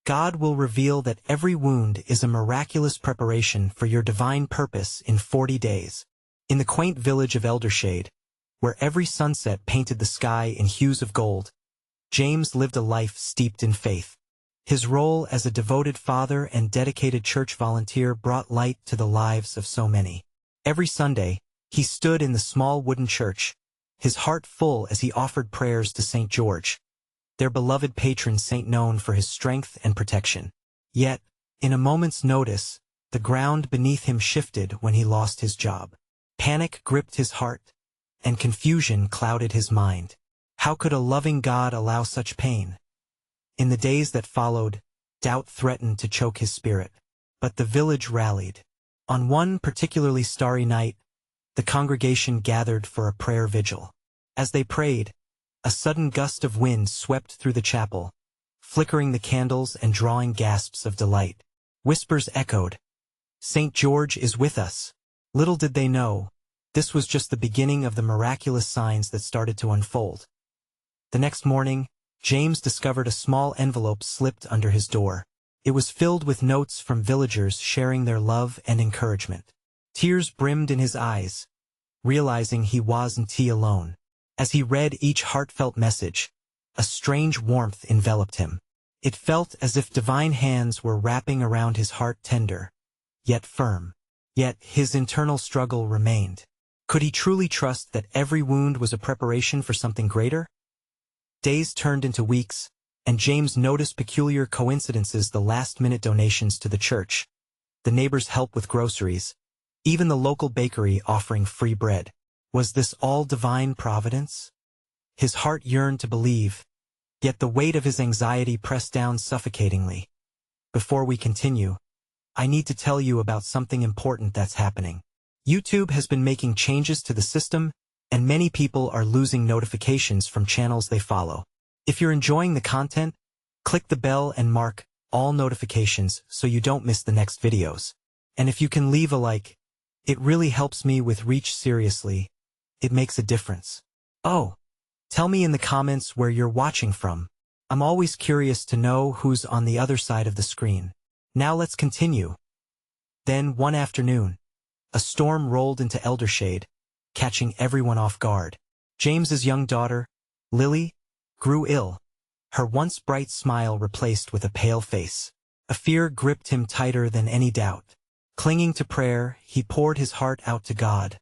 God will reveal that every wound is a miraculous preparation for your divine purpose in 40 days. In the quaint village of Eldershade, where every sunset painted the sky in hues of gold, James lived a life steeped in faith. His role as a devoted father and dedicated church volunteer brought light to the lives of so many. Every Sunday, he stood in the small wooden church, his heart full as he offered prayers to St. George, their beloved patron saint known for his strength and protection. Yet, in a moment's notice, the ground beneath him shifted when he lost his job. Panic gripped his heart, and confusion clouded his mind. How could a loving God allow such pain? In the days that followed, doubt threatened to choke his spirit. But the village rallied. On one particularly starry night, the congregation gathered for a prayer vigil. As they prayed, a sudden gust of wind swept through the chapel, flickering the candles and drawing gasps of delight. Whispers echoed, "St. George is with us." Little did they know, this was just the beginning of the miraculous signs that started to unfold. The next morning, James discovered a small envelope slipped under his door. It was filled with notes from villagers sharing their love and encouragement. Tears brimmed in his eyes, realizing he wasn't alone. As he read each heartfelt message, a strange warmth enveloped him. It felt as if divine hands were wrapping around his heart, tender, yet firm. Yet his internal struggle remained. Could he truly trust that every wound was a preparation for something greater? Days turned into weeks, and James noticed peculiar coincidences: the last-minute donations to the church, the neighbors' help with groceries, even the local bakery offering free bread. Was this all divine providence? His heart yearned to believe, yet the weight of his anxiety pressed down suffocatingly. Before we continue, I need to tell you about something important that's happening. YouTube has been making changes to the system, and many people are losing notifications from channels they follow. If you're enjoying the content, click the bell and mark all notifications so you don't miss the next videos. And if you can leave a like, it really helps me with reach. Seriously, it makes a difference. Oh, tell me in the comments where you're watching from. I'm always curious to know who's on the other side of the screen. Now let's continue. Then one afternoon, a storm rolled into Eldershade, catching everyone off guard. James's young daughter, Lily, grew ill, her once bright smile replaced with a pale face. A fear gripped him tighter than any doubt. Clinging to prayer, he poured his heart out to God,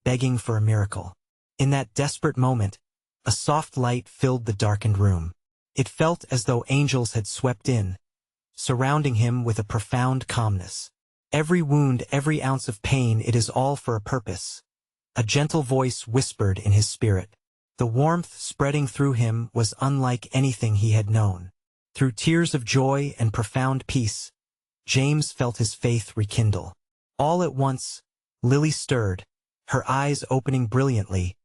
begging for a miracle. In that desperate moment, a soft light filled the darkened room. It felt as though angels had swept in, surrounding him with a profound calmness. Every wound, every ounce of pain, it is all for a purpose. A gentle voice whispered in his spirit. The warmth spreading through him was unlike anything he had known. Through tears of joy and profound peace, James felt his faith rekindle. All at once, Lily stirred, her eyes opening brilliantly,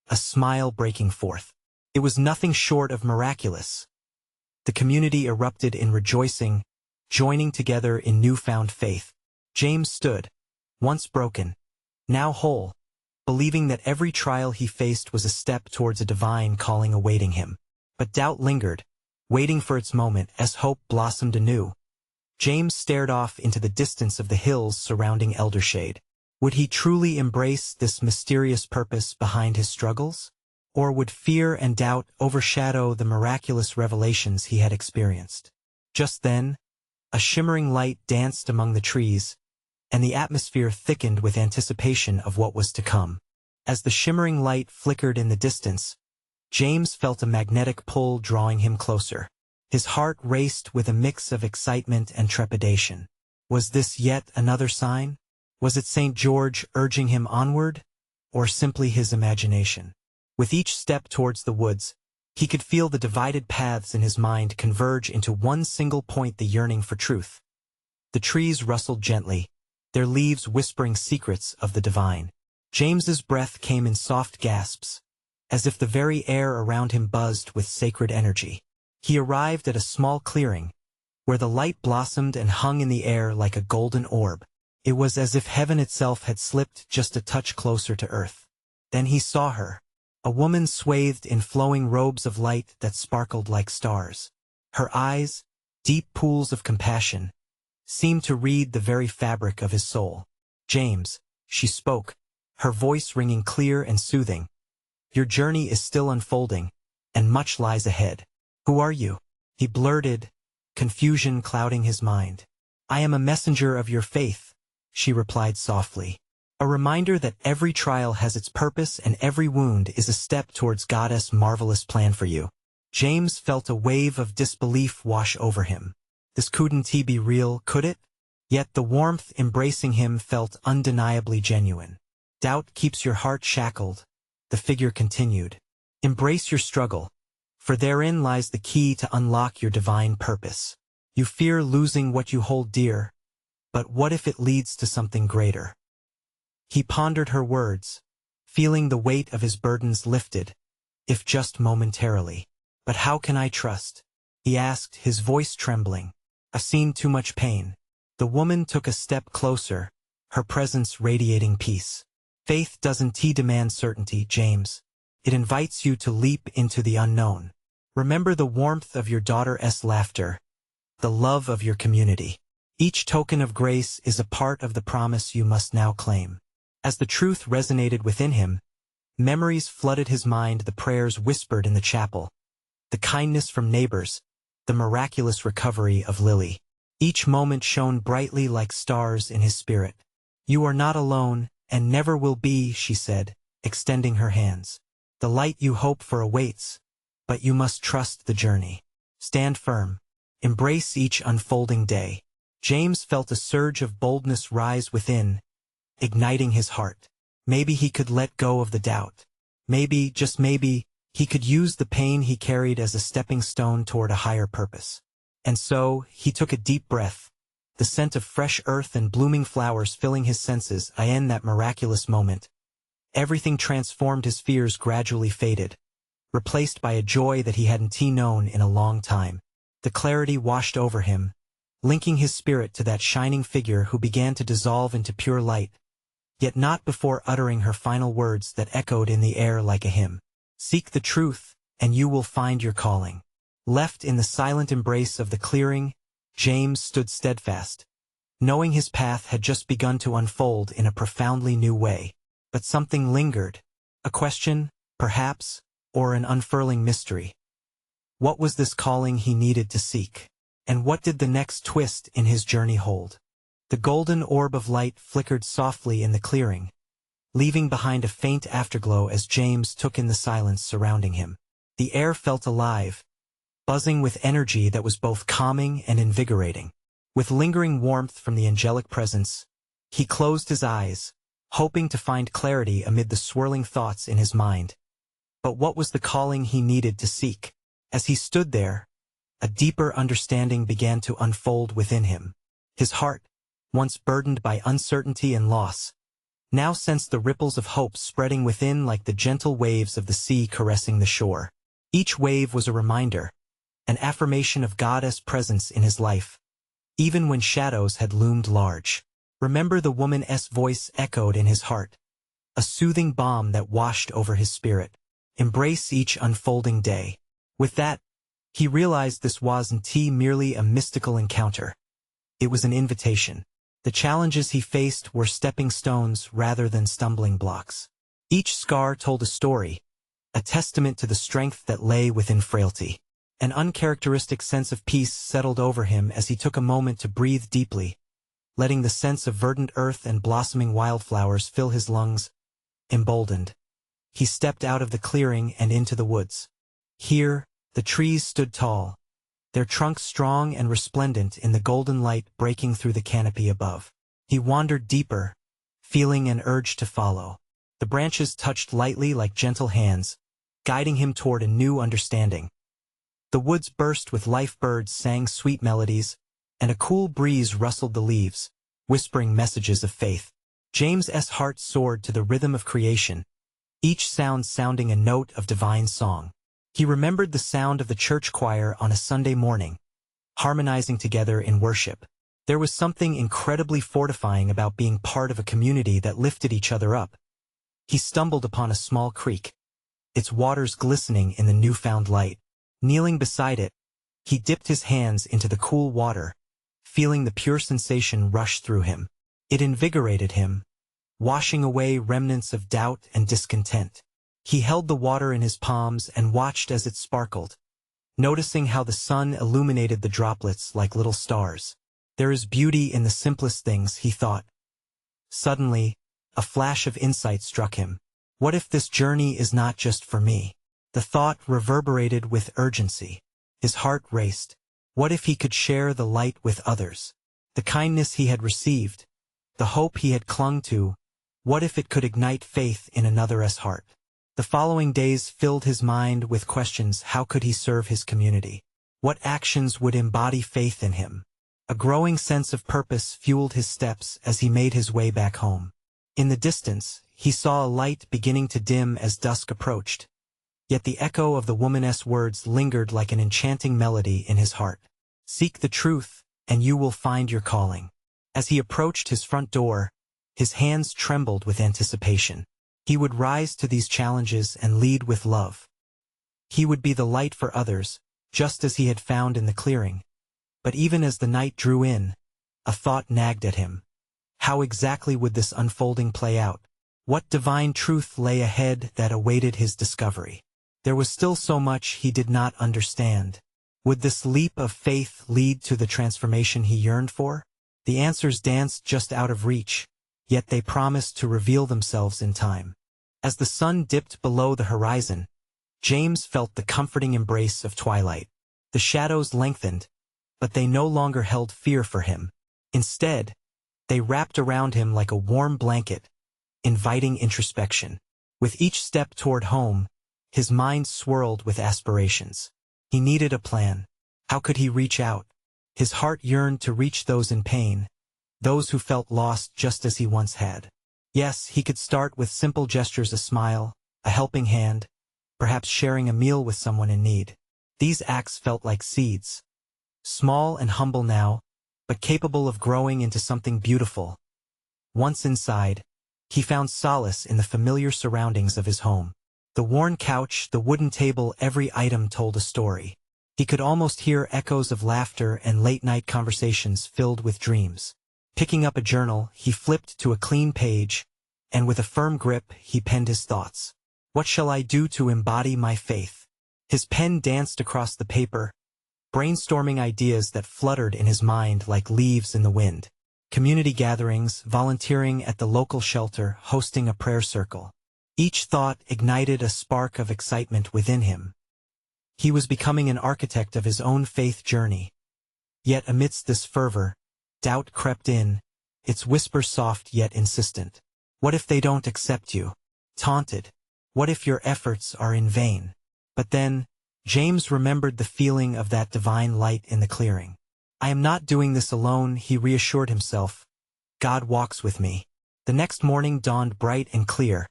a smile breaking forth. It was nothing short of miraculous. The community erupted in rejoicing, joining together in newfound faith. James stood, once broken, now whole, believing that every trial he faced was a step towards a divine calling awaiting him. But doubt lingered, waiting for its moment. As hope blossomed anew, James stared off into the distance of the hills surrounding Eldershade. Would he truly embrace this mysterious purpose behind his struggles? Or would fear and doubt overshadow the miraculous revelations he had experienced? Just then, a shimmering light danced among the trees, and the atmosphere thickened with anticipation of what was to come. As the shimmering light flickered in the distance, James felt a magnetic pull drawing him closer. His heart raced with a mix of excitement and trepidation. Was this yet another sign? Was it St. George urging him onward, or simply his imagination? With each step towards the woods, he could feel the divided paths in his mind converge into one single point: the yearning for truth. The trees rustled gently, their leaves whispering secrets of the divine. James's breath came in soft gasps, as if the very air around him buzzed with sacred energy. He arrived at a small clearing, where the light blossomed and hung in the air like a golden orb. It was as if heaven itself had slipped just a touch closer to earth. Then he saw her, a woman swathed in flowing robes of light that sparkled like stars. Her eyes, deep pools of compassion, seemed to read the very fabric of his soul. "James," she spoke, her voice ringing clear and soothing, "your journey is still unfolding, and much lies ahead." "Who are you?" he blurted, confusion clouding his mind. "I am a messenger of your faith," she replied softly. "A reminder that every trial has its purpose and every wound is a step towards God's marvelous plan for you." James felt a wave of disbelief wash over him. This couldn't be real, could it? Yet the warmth embracing him felt undeniably genuine. "Doubt keeps your heart shackled," the figure continued. "Embrace your struggle, for therein lies the key to unlock your divine purpose. You fear losing what you hold dear, but what if it leads to something greater?" He pondered her words, feeling the weight of his burdens lifted, if just momentarily. "But how can I trust?" he asked, his voice trembling. "I've seen too much pain." The woman took a step closer, her presence radiating peace. "Faith doesn't demand certainty, James. It invites you to leap into the unknown. Remember the warmth of your daughter's laughter, the love of your community. Each token of grace is a part of the promise you must now claim." As the truth resonated within him, memories flooded his mind, the prayers whispered in the chapel, the kindness from neighbors, the miraculous recovery of Lily. Each moment shone brightly like stars in his spirit. "You are not alone, and never will be," she said, extending her hands. "The light you hope for awaits, but you must trust the journey. Stand firm. Embrace each unfolding day." James felt a surge of boldness rise within, igniting his heart. Maybe he could let go of the doubt. Maybe, just maybe, he could use the pain he carried as a stepping stone toward a higher purpose. And so, he took a deep breath, the scent of fresh earth and blooming flowers filling his senses. In that miraculous moment, everything transformed. His fears gradually faded, replaced by a joy that he hadn't known in a long time. The clarity washed over him, linking his spirit to that shining figure who began to dissolve into pure light, yet not before uttering her final words that echoed in the air like a hymn. "Seek the truth, and you will find your calling." Left in the silent embrace of the clearing, James stood steadfast, knowing his path had just begun to unfold in a profoundly new way. But something lingered, a question, perhaps, or an unfurling mystery. What was this calling he needed to seek? And what did the next twist in his journey hold? The golden orb of light flickered softly in the clearing, leaving behind a faint afterglow as James took in the silence surrounding him. The air felt alive, buzzing with energy that was both calming and invigorating. With lingering warmth from the angelic presence, he closed his eyes, hoping to find clarity amid the swirling thoughts in his mind. But what was the calling he needed to seek? As he stood there, a deeper understanding began to unfold within him. His heart, once burdened by uncertainty and loss, now sensed the ripples of hope spreading within like the gentle waves of the sea caressing the shore. Each wave was a reminder, an affirmation of God's presence in his life, even when shadows had loomed large. "Remember," the woman's voice echoed in his heart, a soothing balm that washed over his spirit. "Embrace each unfolding day." With that, he realized this wasn't merely a mystical encounter. It was an invitation. The challenges he faced were stepping stones rather than stumbling blocks. Each scar told a story, a testament to the strength that lay within frailty. An uncharacteristic sense of peace settled over him as he took a moment to breathe deeply, letting the scents of verdant earth and blossoming wildflowers fill his lungs. Emboldened, he stepped out of the clearing and into the woods. Here, the trees stood tall, their trunks strong and resplendent in the golden light breaking through the canopy above. He wandered deeper, feeling an urge to follow. The branches touched lightly like gentle hands, guiding him toward a new understanding. The woods burst with life, birds sang sweet melodies, and a cool breeze rustled the leaves, whispering messages of faith. James's heart soared to the rhythm of creation, each sound sounding a note of divine song. He remembered the sound of the church choir on a Sunday morning, harmonizing together in worship. There was something incredibly fortifying about being part of a community that lifted each other up. He stumbled upon a small creek, its waters glistening in the newfound light. Kneeling beside it, He dipped his hands into the cool water, feeling the pure sensation rush through him. It invigorated him, washing away remnants of doubt and discontent. He held the water in his palms and watched as it sparkled, noticing how the sun illuminated the droplets like little stars. There is beauty in the simplest things, he thought. Suddenly, a flash of insight struck him. What if this journey is not just for me? The thought reverberated with urgency. His heart raced. What if he could share the light with others? The kindness he had received, the hope he had clung to, what if it could ignite faith in another's heart? The following days filled his mind with questions. How could he serve his community? What actions would embody faith in him? A growing sense of purpose fueled his steps as he made his way back home. In the distance, he saw a light beginning to dim as dusk approached. Yet the echo of the woman's words lingered like an enchanting melody in his heart. Seek the truth, and you will find your calling. As he approached his front door, his hands trembled with anticipation. He would rise to these challenges and lead with love. He would be the light for others, just as he had found in the clearing. But even as the night drew in, a thought nagged at him. How exactly would this unfolding play out? What divine truth lay ahead that awaited his discovery? There was still so much he did not understand. Would this leap of faith lead to the transformation he yearned for? The answers danced just out of reach, yet they promised to reveal themselves in time. As the sun dipped below the horizon, James felt the comforting embrace of twilight. The shadows lengthened, but they no longer held fear for him. Instead, they wrapped around him like a warm blanket, inviting introspection. With each step toward home, his mind swirled with aspirations. He needed a plan. How could he reach out? His heart yearned to reach those in pain, those who felt lost just as he once had. Yes, he could start with simple gestures, a smile, a helping hand, perhaps sharing a meal with someone in need. These acts felt like seeds, small and humble now, but capable of growing into something beautiful. Once inside, he found solace in the familiar surroundings of his home. The worn couch, the wooden table, every item told a story. He could almost hear echoes of laughter and late-night conversations filled with dreams. Picking up a journal, he flipped to a clean page, and with a firm grip, he penned his thoughts. What shall I do to embody my faith? His pen danced across the paper, brainstorming ideas that fluttered in his mind like leaves in the wind. Community gatherings, volunteering at the local shelter, hosting a prayer circle. Each thought ignited a spark of excitement within him. He was becoming an architect of his own faith journey. Yet amidst this fervor, doubt crept in, its whisper soft yet insistent. What if they don't accept you? Taunted. What if your efforts are in vain? But then, James remembered the feeling of that divine light in the clearing. I am not doing this alone, he reassured himself. God walks with me. The next morning dawned bright and clear,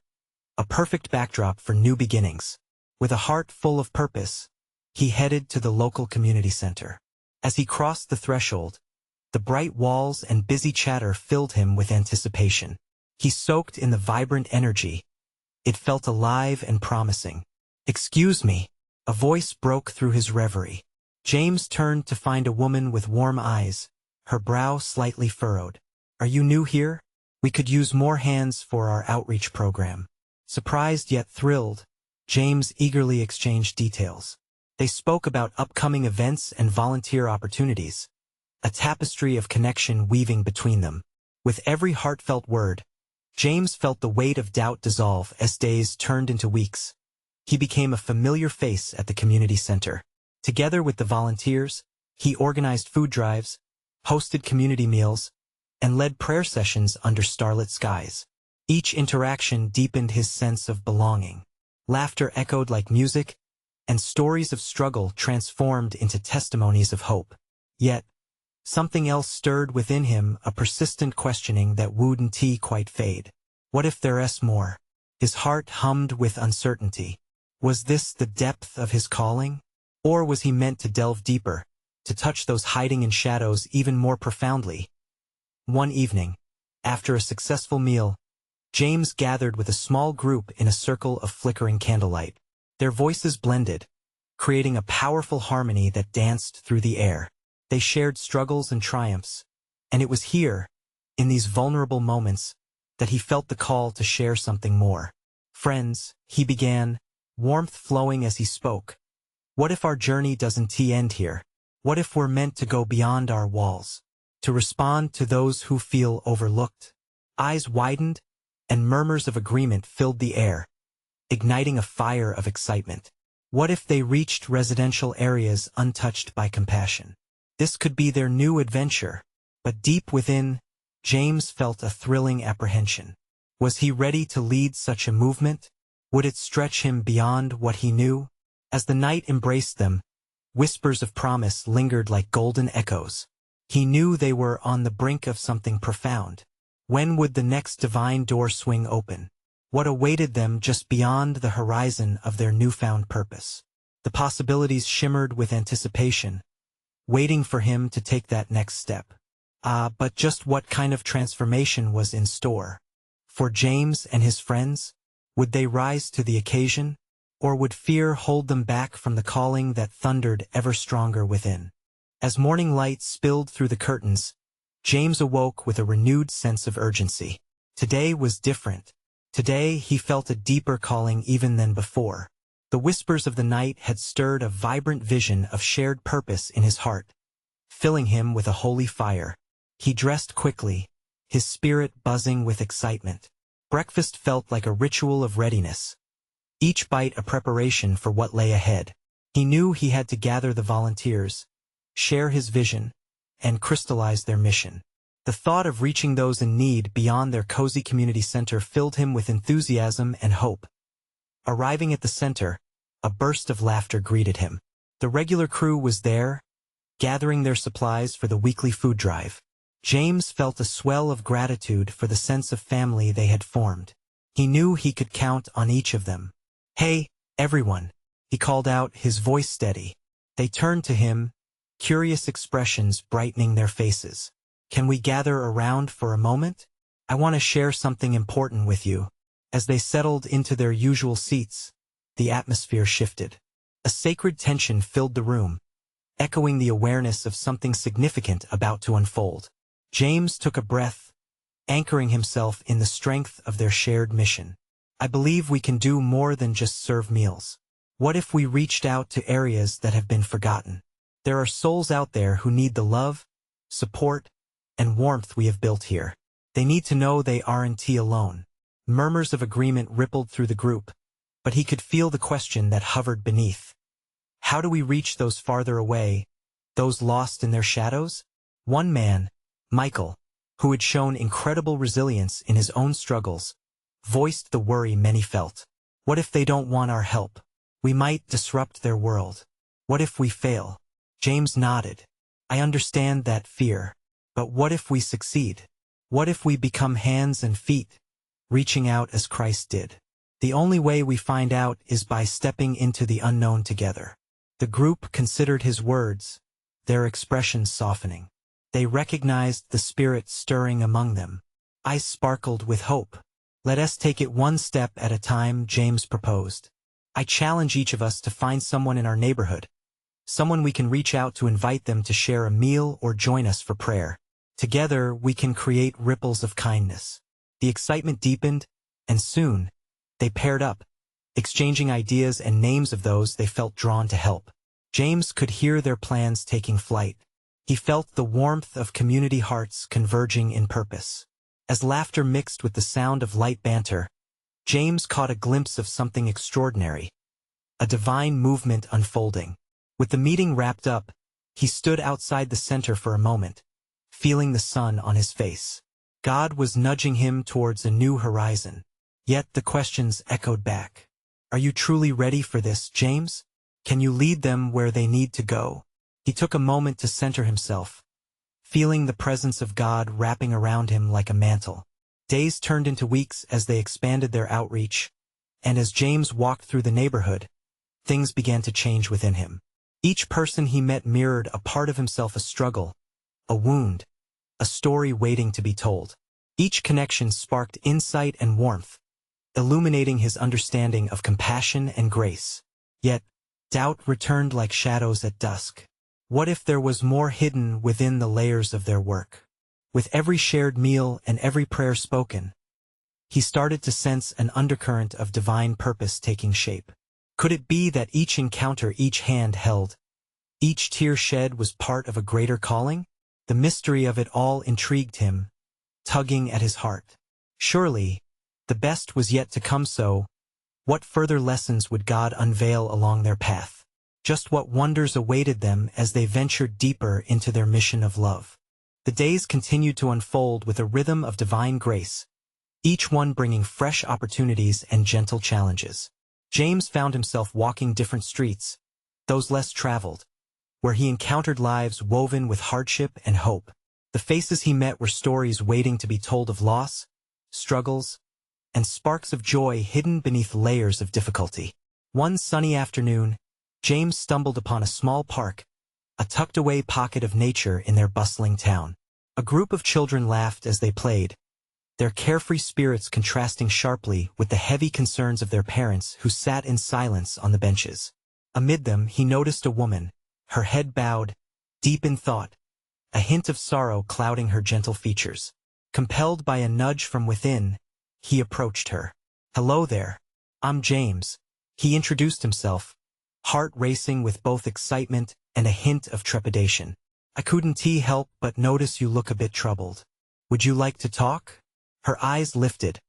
a perfect backdrop for new beginnings. With a heart full of purpose, he headed to the local community center. As he crossed the threshold, the bright walls and busy chatter filled him with anticipation. He soaked in the vibrant energy. It felt alive and promising. Excuse me, a voice broke through his reverie. James turned to find a woman with warm eyes, her brow slightly furrowed. Are you new here? We could use more hands for our outreach program. Surprised yet thrilled, James eagerly exchanged details. They spoke about upcoming events and volunteer opportunities, a tapestry of connection weaving between them. With every heartfelt word, James felt the weight of doubt dissolve as days turned into weeks. He became a familiar face at the community center. Together with the volunteers, he organized food drives, hosted community meals, and led prayer sessions under starlit skies. Each interaction deepened his sense of belonging. Laughter echoed like music, and stories of struggle transformed into testimonies of hope. Yet, something else stirred within him, a persistent questioning that wouldn't quite fade. What if there's more? His heart hummed with uncertainty. Was this the depth of his calling? Or was he meant to delve deeper, to touch those hiding in shadows even more profoundly? One evening, after a successful meal, James gathered with a small group in a circle of flickering candlelight. Their voices blended, creating a powerful harmony that danced through the air. They shared struggles and triumphs, and it was here, in these vulnerable moments, that he felt the call to share something more. "Friends," he began, warmth flowing as he spoke. "What if our journey doesn't end here? What if we're meant to go beyond our walls, to respond to those who feel overlooked?" Eyes widened, and murmurs of agreement filled the air, igniting a fire of excitement. What if they reached residential areas untouched by compassion? This could be their new adventure, but deep within, James felt a thrilling apprehension. Was he ready to lead such a movement? Would it stretch him beyond what he knew? As the night embraced them, whispers of promise lingered like golden echoes. He knew they were on the brink of something profound. When would the next divine door swing open? What awaited them just beyond the horizon of their newfound purpose? The possibilities shimmered with anticipation, waiting for him to take that next step. But just what kind of transformation was in store? For James and his friends, would they rise to the occasion, or would fear hold them back from the calling that thundered ever stronger within? As morning light spilled through the curtains, James awoke with a renewed sense of urgency. Today was different. Today he felt a deeper calling even than before. The whispers of the night had stirred a vibrant vision of shared purpose in his heart, filling him with a holy fire. He dressed quickly, his spirit buzzing with excitement. Breakfast felt like a ritual of readiness, each bite a preparation for what lay ahead. He knew he had to gather the volunteers, share his vision, and crystallize their mission. The thought of reaching those in need beyond their cozy community center filled him with enthusiasm and hope. Arriving at the center, a burst of laughter greeted him. The regular crew was there, gathering their supplies for the weekly food drive. James felt a swell of gratitude for the sense of family they had formed. He knew he could count on each of them. "Hey, everyone," he called out, his voice steady. They turned to him, curious expressions brightening their faces. "Can we gather around for a moment? I want to share something important with you." As they settled into their usual seats, the atmosphere shifted. A sacred tension filled the room, echoing the awareness of something significant about to unfold. James took a breath, anchoring himself in the strength of their shared mission. "I believe we can do more than just serve meals. What if we reached out to areas that have been forgotten? There are souls out there who need the love, support, and warmth we have built here. They need to know they aren't alone." Murmurs of agreement rippled through the group, but he could feel the question that hovered beneath. How do we reach those farther away, those lost in their shadows? One man, Michael, who had shown incredible resilience in his own struggles, voiced the worry many felt. What if they don't want our help? We might disrupt their world. What if we fail? James nodded. "I understand that fear. But what if we succeed? What if we become hands and feet, reaching out as Christ did? The only way we find out is by stepping into the unknown together." The group considered his words, their expressions softening. They recognized the spirit stirring among them. Eyes sparkled with hope. "Let us take it one step at a time," James proposed. "I challenge each of us to find someone in our neighborhood, someone we can reach out to invite them to share a meal or join us for prayer. Together, we can create ripples of kindness." The excitement deepened, and soon, they paired up, exchanging ideas and names of those they felt drawn to help. James could hear their plans taking flight. He felt the warmth of community hearts converging in purpose. As laughter mixed with the sound of light banter, James caught a glimpse of something extraordinary, a divine movement unfolding. With the meeting wrapped up, he stood outside the center for a moment, feeling the sun on his face. God was nudging him towards a new horizon. Yet the questions echoed back. "Are you truly ready for this, James? Can you lead them where they need to go?" He took a moment to center himself, feeling the presence of God wrapping around him like a mantle. Days turned into weeks as they expanded their outreach, and as James walked through the neighborhood, things began to change within him. Each person he met mirrored a part of himself, a struggle, a wound, a story waiting to be told. Each connection sparked insight and warmth, illuminating his understanding of compassion and grace. Yet, Doubt returned like shadows at dusk. What if there was more hidden within the layers of their work? With every shared meal and every prayer spoken, he started to sense an undercurrent of divine purpose taking shape. Could it be that each encounter, each hand held, each tear shed was part of a greater calling? The mystery of it all intrigued him, tugging at his heart. Surely, the best was yet to come. So, what further lessons would God unveil along their path? Just what wonders awaited them as they ventured deeper into their mission of love? The days continued to unfold with a rhythm of divine grace, each one bringing fresh opportunities and gentle challenges. James found himself walking different streets, those less traveled, where he encountered lives woven with hardship and hope. The faces he met were stories waiting to be told of loss, struggles, and sparks of joy hidden beneath layers of difficulty. One sunny afternoon, James stumbled upon a small park, a tucked-away pocket of nature in their bustling town. A group of children laughed as they played, their carefree spirits contrasting sharply with the heavy concerns of their parents who sat in silence on the benches. Amid them, he noticed a woman, her head bowed, deep in thought, a hint of sorrow clouding her gentle features. Compelled by a nudge from within, he approached her. "Hello there. I'm James," he introduced himself, heart racing with both excitement and a hint of trepidation. "I couldn't help but notice you look a bit troubled. Would you like to talk?" Her eyes lifted,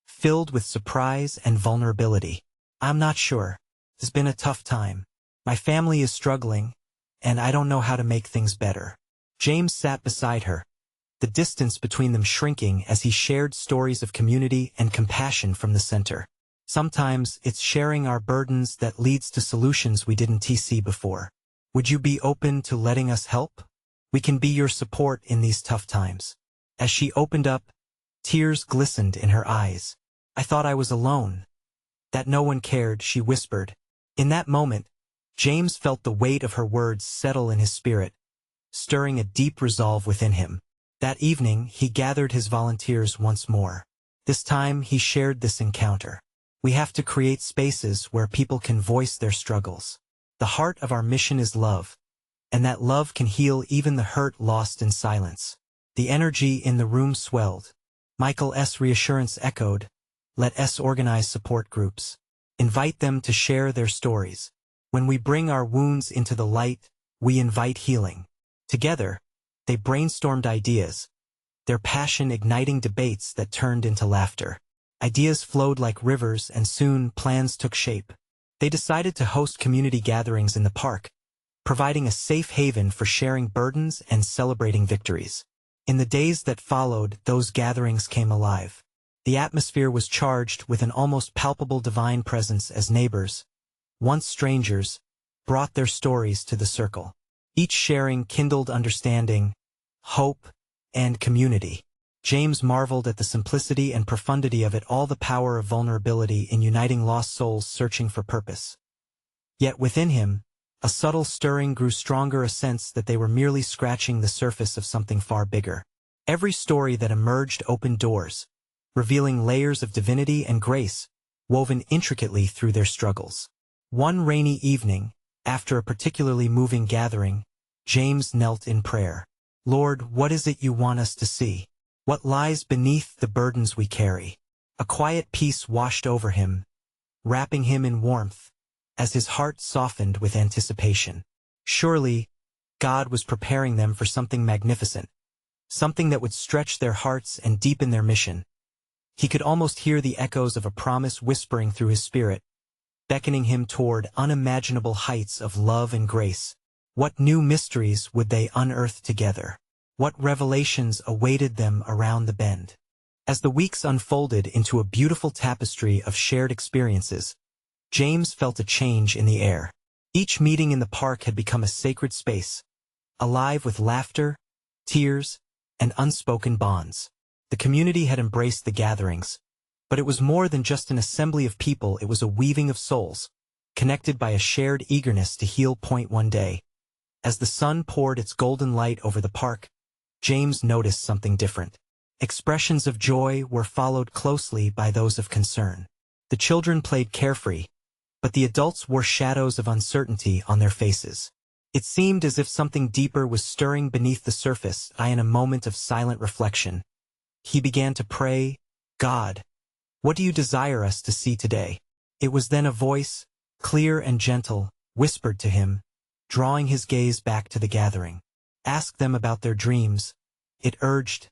filled with surprise and vulnerability. "I'm not sure. It's been a tough time. My family is struggling, and I don't know how to make things better." James sat beside her, the distance between them shrinking as he shared stories of community and compassion from the center. Sometimes it's sharing our burdens that leads to solutions we didn't see before. "Would you be open to letting us help? We can be your support in these tough times." As she opened up, tears glistened in her eyes. "I thought I was alone, that no one cared," she whispered. In that moment, James felt the weight of her words settle in his spirit, stirring a deep resolve within him. That evening, he gathered his volunteers once more. This time, he shared this encounter. "We have to create spaces where people can voice their struggles. The heart of our mission is love, and that love can heal even the hurt lost in silence." The energy in the room swelled. Michael's reassurance echoed, "Let us organize support groups. Invite them to share their stories. When we bring our wounds into the light, we invite healing." Together, they brainstormed ideas, their passion igniting debates that turned into laughter. Ideas flowed like rivers, and soon plans took shape. They decided to host community gatherings in the park, providing a safe haven for sharing burdens and celebrating victories. In the days that followed, those gatherings came alive. The atmosphere was charged with an almost palpable divine presence as neighbors, once strangers, brought their stories to the circle. Each sharing kindled understanding, hope, and community. James marveled at the simplicity and profundity of it all, the power of vulnerability in uniting lost souls searching for purpose. Yet within him, a subtle stirring grew stronger, a sense that they were merely scratching the surface of something far bigger. Every story that emerged opened doors, revealing layers of divinity and grace, woven intricately through their struggles. One rainy evening, after a particularly moving gathering, James knelt in prayer. "Lord, what is it you want us to see? What lies beneath the burdens we carry?" A quiet peace washed over him, wrapping him in warmth, as his heart softened with anticipation. Surely, God was preparing them for something magnificent, something that would stretch their hearts and deepen their mission. He could almost hear the echoes of a promise whispering through his spirit, beckoning him toward unimaginable heights of love and grace. What new mysteries would they unearth together? What revelations awaited them around the bend? As the weeks unfolded into a beautiful tapestry of shared experiences, James felt a change in the air. Each meeting in the park had become a sacred space, alive with laughter, tears, and unspoken bonds. The community had embraced the gatherings, but it was more than just an assembly of people. It was a weaving of souls, connected by a shared eagerness to heal. One day, as the sun poured its golden light over the park, James noticed something different. Expressions of joy were followed closely by those of concern. The children played carefree, but the adults wore shadows of uncertainty on their faces. It seemed as if something deeper was stirring beneath the surface. In a moment of silent reflection, he began to pray, "God, what do you desire us to see today?" It was then a voice, clear and gentle, whispered to him, drawing his gaze back to the gathering. "Ask them about their dreams," it urged.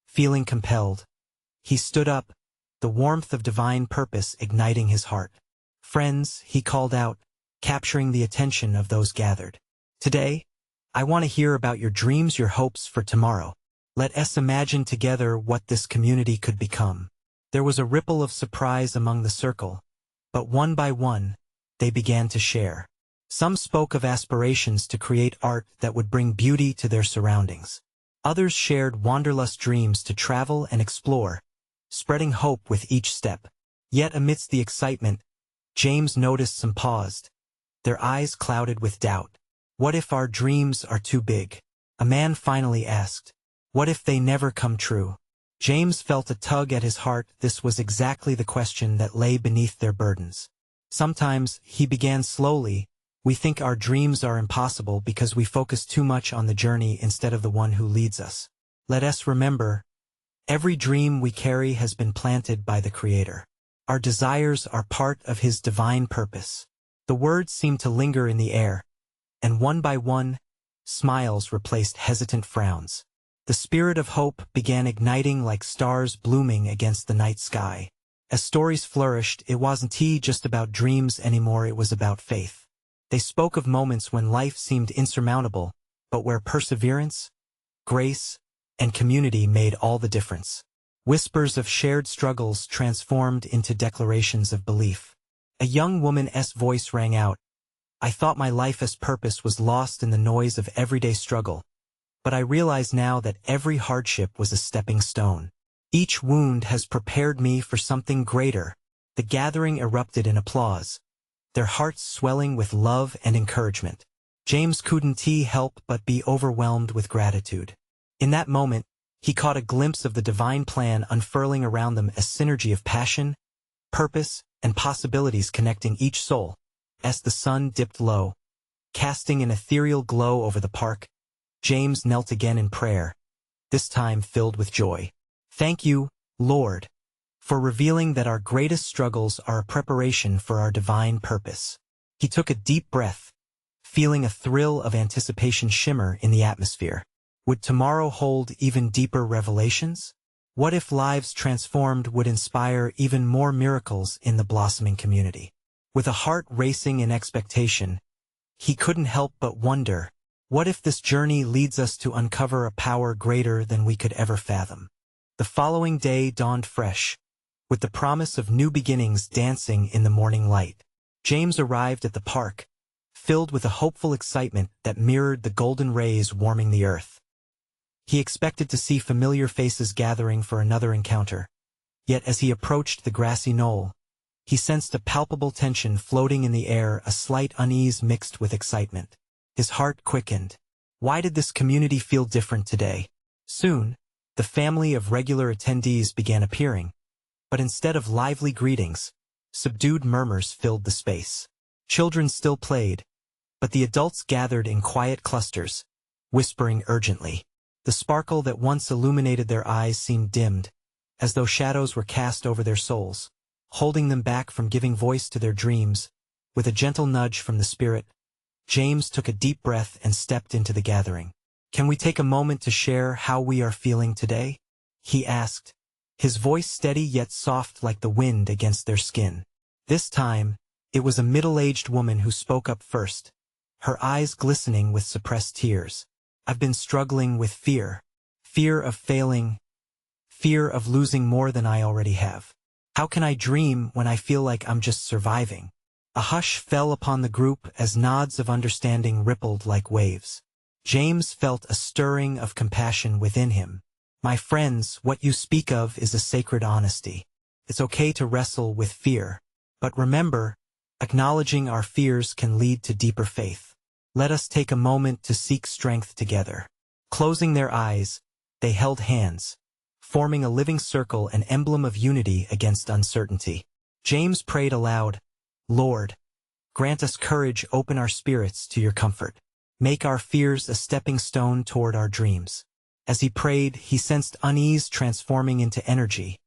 Feeling compelled, he stood up, the warmth of divine purpose igniting his heart. "Friends," he called out, capturing the attention of those gathered. "Today, I want to hear about your dreams, your hopes for tomorrow. Let us imagine together what this community could become." There was a ripple of surprise among the circle, but one by one, they began to share. Some spoke of aspirations to create art that would bring beauty to their surroundings. Others shared wanderlust dreams to travel and explore, spreading hope with each step. Yet amidst the excitement, James noticed some paused, their eyes clouded with doubt. "What if our dreams are too big?" a man finally asked. "What if they never come true?" James felt a tug at his heart. This was exactly the question that lay beneath their burdens. "Sometimes," he began slowly, "we think our dreams are impossible because we focus too much on the journey instead of the one who leads us. Let us remember, every dream we carry has been planted by the Creator. Our desires are part of His divine purpose." The words seemed to linger in the air, and one by one, smiles replaced hesitant frowns. The spirit of hope began igniting like stars blooming against the night sky. As stories flourished, it wasn't just about dreams anymore, it was about faith. They spoke of moments when life seemed insurmountable, but where perseverance, grace, and community made all the difference. Whispers of shared struggles transformed into declarations of belief. A young woman's voice rang out, "I thought my life's purpose was lost in the noise of everyday struggle. But I realize now that every hardship was a stepping stone. Each wound has prepared me for something greater." The gathering erupted in applause, their hearts swelling with love and encouragement. James couldn't help but be overwhelmed with gratitude. In that moment, he caught a glimpse of the divine plan unfurling around them, a synergy of passion, purpose, and possibilities connecting each soul. As the sun dipped low, casting an ethereal glow over the park, James knelt again in prayer, this time filled with joy. "Thank you, Lord, for revealing that our greatest struggles are a preparation for our divine purpose." He took a deep breath, feeling a thrill of anticipation shimmer in the atmosphere. Would tomorrow hold even deeper revelations? What if lives transformed would inspire even more miracles in the blossoming community? With a heart racing in expectation, he couldn't help but wonder, what if this journey leads us to uncover a power greater than we could ever fathom? The following day dawned fresh, with the promise of new beginnings dancing in the morning light. James arrived at the park, filled with a hopeful excitement that mirrored the golden rays warming the earth. He expected to see familiar faces gathering for another encounter. Yet as he approached the grassy knoll, he sensed a palpable tension floating in the air, a slight unease mixed with excitement. His heart quickened. Why did this community feel different today? Soon, the family of regular attendees began appearing, but instead of lively greetings, subdued murmurs filled the space. Children still played, but the adults gathered in quiet clusters, whispering urgently. The sparkle that once illuminated their eyes seemed dimmed, as though shadows were cast over their souls, holding them back from giving voice to their dreams. With a gentle nudge from the Spirit, James took a deep breath and stepped into the gathering. "Can we take a moment to share how we are feeling today?" he asked, his voice steady yet soft like the wind against their skin. This time, it was a middle-aged woman who spoke up first, her eyes glistening with suppressed tears. "I've been struggling with fear. Fear of failing. Fear of losing more than I already have. How can I dream when I feel like I'm just surviving?" A hush fell upon the group as nods of understanding rippled like waves. James felt a stirring of compassion within him. "My friends, what you speak of is a sacred honesty. It's okay to wrestle with fear. But remember, acknowledging our fears can lead to deeper faith. Let us take a moment to seek strength together." Closing their eyes, they held hands, forming a living circle, an emblem of unity against uncertainty. James prayed aloud, "Lord, Grant us courage, open our spirits to your comfort. Make our fears a stepping stone toward our dreams. As he prayed, he sensed unease transforming into energy.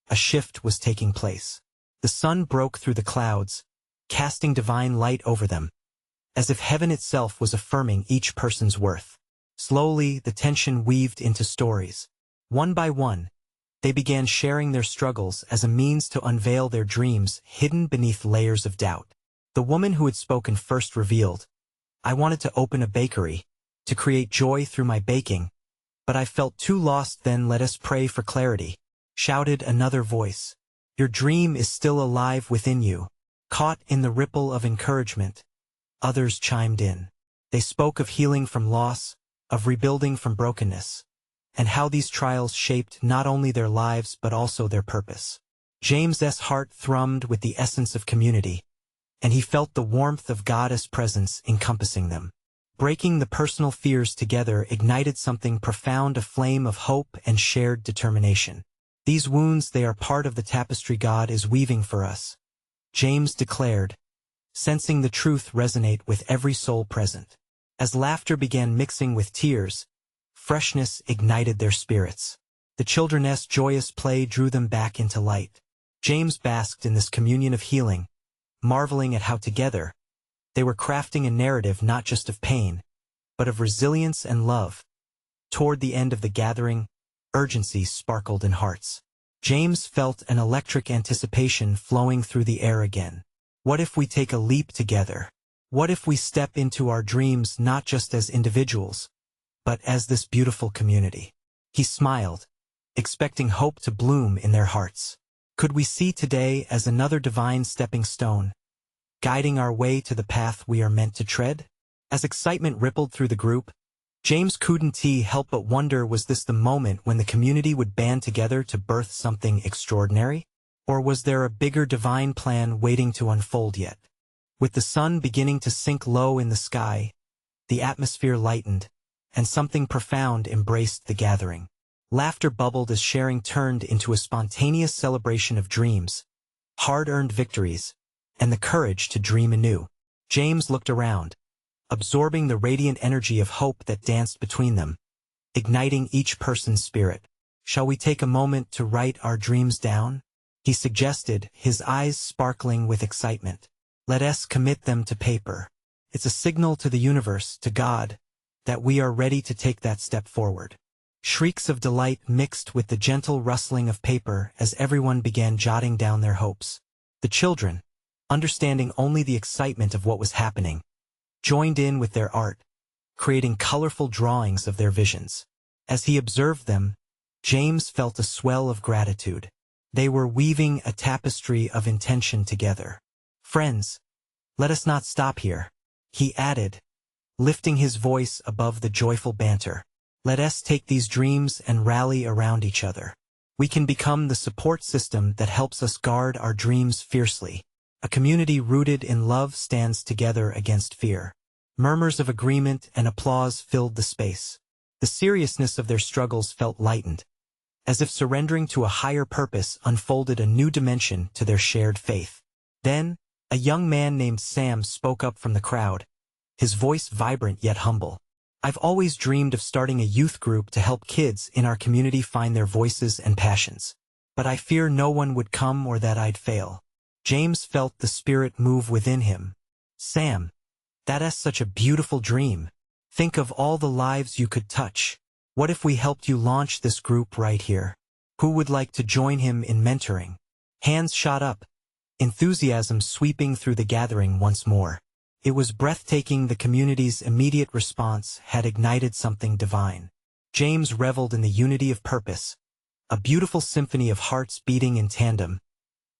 A shift was taking place. The sun broke through the clouds, casting divine light over them, as if heaven itself was affirming each person's worth. Slowly, the tension weaved into stories. One by one, they began sharing their struggles as a means to unveil their dreams hidden beneath layers of doubt. The woman who had spoken first revealed, "I wanted to open a bakery, to create joy through my baking, but I felt too lost. Then let us pray for clarity," shouted another voice. "Your dream is still alive within you." Caught in the ripple of encouragement, others chimed in. They spoke of healing from loss, of rebuilding from brokenness, and how these trials shaped not only their lives but also their purpose. James's heart thrummed with the essence of community, and he felt the warmth of God's presence encompassing them. Breaking the personal fears together ignited something profound, a flame of hope and shared determination. "These wounds, they are part of the tapestry God is weaving for us," James declared, sensing the truth resonate with every soul present. As laughter began mixing with tears, freshness ignited their spirits. The children's joyous play drew them back into light. James basked in this communion of healing, marveling at how together they were crafting a narrative not just of pain, but of resilience and love. Toward the end of the gathering, urgency sparkled in hearts. James felt an electric anticipation flowing through the air again. What if we take a leap together? What if we step into our dreams not just as individuals, but as this beautiful community? He smiled, expecting hope to bloom in their hearts. Could we see today as another divine stepping stone, guiding our way to the path we are meant to tread? As excitement rippled through the group, James couldn't help but wonder, was this the moment when the community would band together to birth something extraordinary? Or was there a bigger divine plan waiting to unfold yet? With the sun beginning to sink low in the sky, the atmosphere lightened, and something profound embraced the gathering. Laughter bubbled as sharing turned into a spontaneous celebration of dreams, hard-earned victories, and the courage to dream anew. James looked around, absorbing the radiant energy of hope that danced between them, igniting each person's spirit. "Shall we take a moment to write our dreams down?" he suggested, his eyes sparkling with excitement. "Let us commit them to paper. It's a signal to the universe, to God, that we are ready to take that step forward." Shrieks of delight mixed with the gentle rustling of paper as everyone began jotting down their hopes. The children, understanding only the excitement of what was happening, joined in with their art, creating colorful drawings of their visions. As he observed them, James felt a swell of gratitude. They were weaving a tapestry of intention together. "Friends, let us not stop here," he added, lifting his voice above the joyful banter. "Let us take these dreams and rally around each other. We can become the support system that helps us guard our dreams fiercely. A community rooted in love stands together against fear." Murmurs of agreement and applause filled the space. The seriousness of their struggles felt lightened, as if surrendering to a higher purpose unfolded a new dimension to their shared faith. Then, a young man named Sam spoke up from the crowd, his voice vibrant yet humble. "I've always dreamed of starting a youth group to help kids in our community find their voices and passions. But I fear no one would come or that I'd fail." James felt the spirit move within him. "Sam, that's such a beautiful dream. Think of all the lives you could touch. What if we helped you launch this group right here? Who would like to join him in mentoring?" Hands shot up, enthusiasm sweeping through the gathering once more. It was breathtaking. The community's immediate response had ignited something divine. James reveled in the unity of purpose, a beautiful symphony of hearts beating in tandem.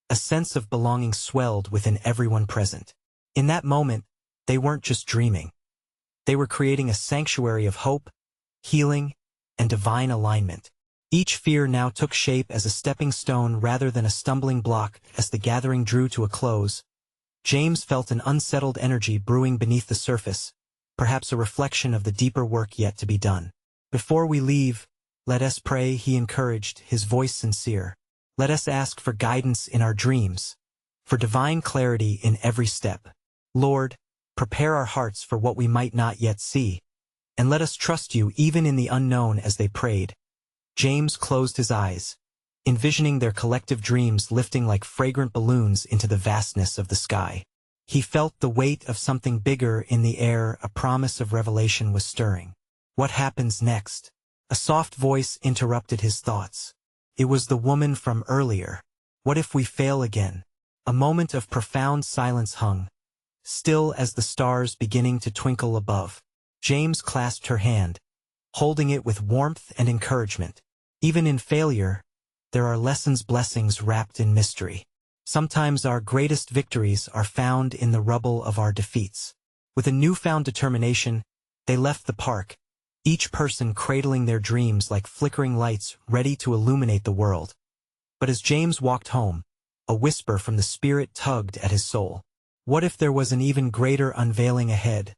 A sense of belonging swelled within everyone present. In that moment, they weren't just dreaming. They were creating a sanctuary of hope, healing, and divine alignment. Each fear now took shape as a stepping stone rather than a stumbling block. As the gathering drew to a close, James felt an unsettled energy brewing beneath the surface, perhaps a reflection of the deeper work yet to be done. "Before we leave, let us pray," he encouraged, his voice sincere. "Let us ask for guidance in our dreams, for divine clarity in every step." Lord, prepare our hearts for what we might not yet see, and let us trust you even in the unknown. As they prayed, James closed his eyes, envisioning their collective dreams lifting like fragrant balloons into the vastness of the sky. He felt the weight of something bigger in the air. A promise of revelation was stirring. What happens next? A soft voice interrupted his thoughts. It was the woman from earlier. What if we fail again? A moment of profound silence hung, still as the stars beginning to twinkle above. James clasped her hand, holding it with warmth and encouragement. Even in failure, there are lessons, blessings wrapped in mystery. Sometimes our greatest victories are found in the rubble of our defeats. With a newfound determination, they left the park, each person cradling their dreams like flickering lights ready to illuminate the world. But as James walked home, a whisper from the Spirit tugged at his soul. What if there was an even greater unveiling ahead?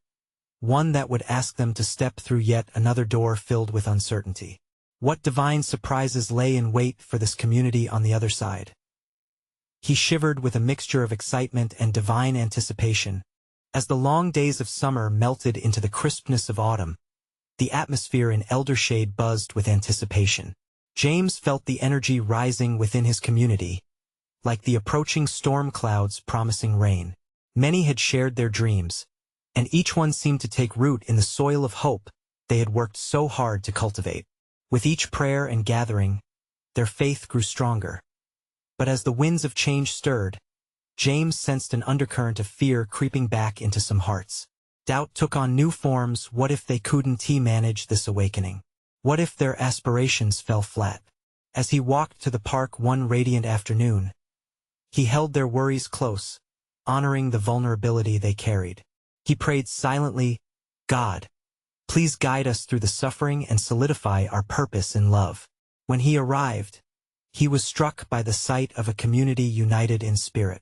One that would ask them to step through yet another door filled with uncertainty. What divine surprises lay in wait for this community on the other side? He shivered with a mixture of excitement and divine anticipation. As the long days of summer melted into the crispness of autumn, the atmosphere in Eldershade buzzed with anticipation. James felt the energy rising within his community, like the approaching storm clouds promising rain. Many had shared their dreams, and each one seemed to take root in the soil of hope they had worked so hard to cultivate. With each prayer and gathering, their faith grew stronger. But as the winds of change stirred, James sensed an undercurrent of fear creeping back into some hearts. Doubt took on new forms. What if they couldn't manage this awakening? What if their aspirations fell flat? As he walked to the park one radiant afternoon, he held their worries close, honoring the vulnerability they carried. He prayed silently, God, please guide us through the suffering and solidify our purpose in love. When he arrived, he was struck by the sight of a community united in spirit.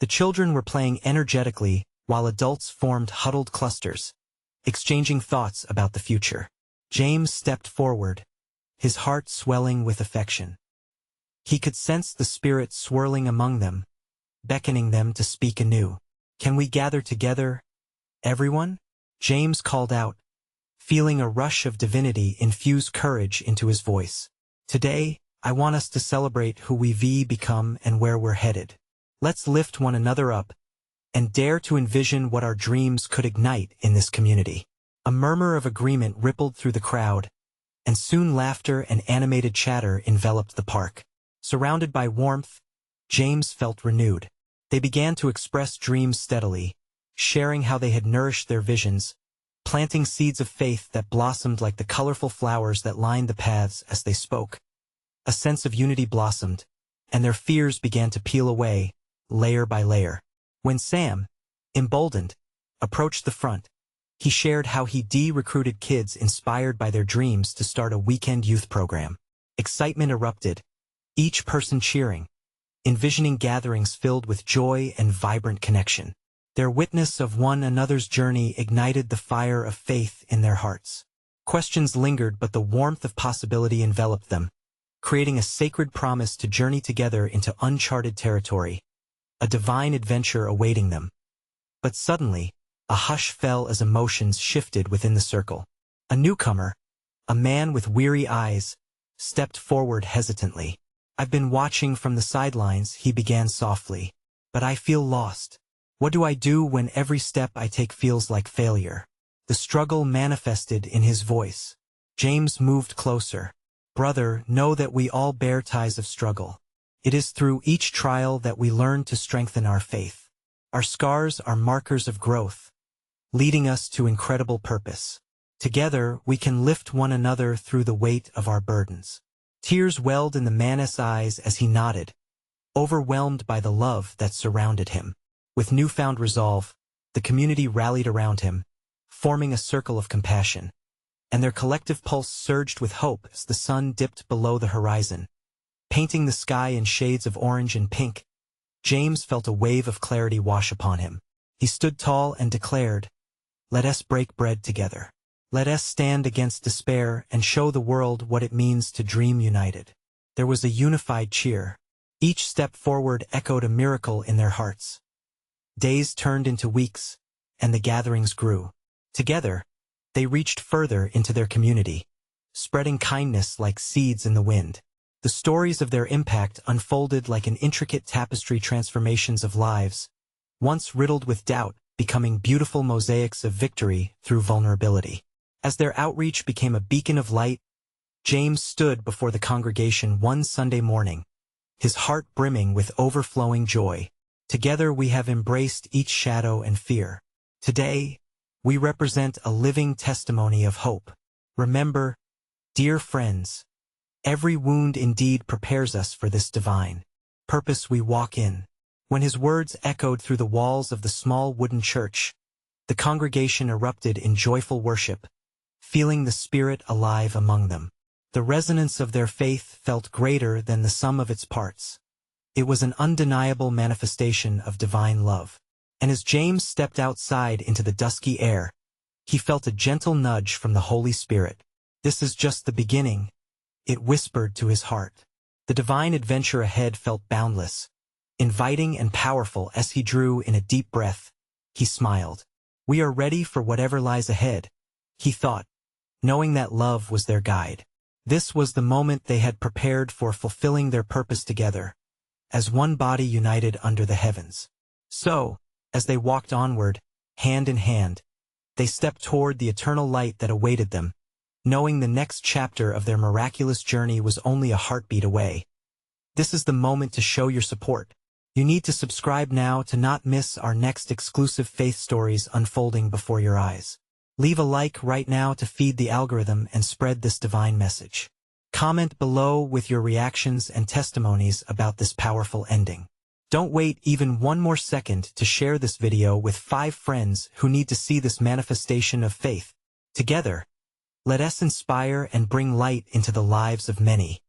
The children were playing energetically, while adults formed huddled clusters, exchanging thoughts about the future. James stepped forward, his heart swelling with affection. He could sense the Spirit swirling among them, beckoning them to speak anew. Can we gather together, everyone? James called out, feeling a rush of divinity infuse courage into his voice. Today, I want us to celebrate who we've become and where we're headed. Let's lift one another up and dare to envision what our dreams could ignite in this community. A murmur of agreement rippled through the crowd, and soon laughter and animated chatter enveloped the park. Surrounded by warmth, James felt renewed. They began to express dreams steadily, sharing how they had nourished their visions, planting seeds of faith that blossomed like the colorful flowers that lined the paths as they spoke. A sense of unity blossomed, and their fears began to peel away, layer by layer. When Sam, emboldened, approached the front, he shared how he recruited kids inspired by their dreams to start a weekend youth program. Excitement erupted, each person cheering, envisioning gatherings filled with joy and vibrant connection. Their witness of one another's journey ignited the fire of faith in their hearts. Questions lingered, but the warmth of possibility enveloped them, creating a sacred promise to journey together into uncharted territory, a divine adventure awaiting them. But suddenly, a hush fell as emotions shifted within the circle. A newcomer, a man with weary eyes, stepped forward hesitantly. I've been watching from the sidelines, he began softly, but I feel lost. What do I do when every step I take feels like failure? The struggle manifested in his voice. James moved closer. Brother, know that we all bear ties of struggle. It is through each trial that we learn to strengthen our faith. Our scars are markers of growth, leading us to incredible purpose. Together, we can lift one another through the weight of our burdens. Tears welled in the man's eyes as he nodded, overwhelmed by the love that surrounded him. With newfound resolve, the community rallied around him, forming a circle of compassion. And their collective pulse surged with hope as the sun dipped below the horizon, painting the sky in shades of orange and pink. James felt a wave of clarity wash upon him. He stood tall and declared, "Let us break bread together. Let us stand against despair and show the world what it means to dream united." There was a unified cheer. Each step forward echoed a miracle in their hearts. Days turned into weeks, and the gatherings grew. Together, they reached further into their community, spreading kindness like seeds in the wind. The stories of their impact unfolded like an intricate tapestry, transformations of lives, once riddled with doubt, becoming beautiful mosaics of victory through vulnerability. As their outreach became a beacon of light, James stood before the congregation one Sunday morning, his heart brimming with overflowing joy. Together we have embraced each shadow and fear. Today, we represent a living testimony of hope. Remember, dear friends, every wound indeed prepares us for this divine purpose we walk in. When his words echoed through the walls of the small wooden church, the congregation erupted in joyful worship, feeling the Spirit alive among them. The resonance of their faith felt greater than the sum of its parts. It was an undeniable manifestation of divine love. And as James stepped outside into the dusky air, he felt a gentle nudge from the Holy Spirit. This is just the beginning, it whispered to his heart. The divine adventure ahead felt boundless, inviting and powerful. As he drew in a deep breath, he smiled. We are ready for whatever lies ahead, he thought, knowing that love was their guide. This was the moment they had prepared for, fulfilling their purpose together, as one body united under the heavens. So, as they walked onward, hand in hand, they stepped toward the eternal light that awaited them, knowing the next chapter of their miraculous journey was only a heartbeat away. This is the moment to show your support. You need to subscribe now to not miss our next exclusive faith stories unfolding before your eyes. Leave a like right now to feed the algorithm and spread this divine message. Comment below with your reactions and testimonies about this powerful ending. Don't wait even one more second to share this video with 5 friends who need to see this manifestation of faith. Together, let us inspire and bring light into the lives of many.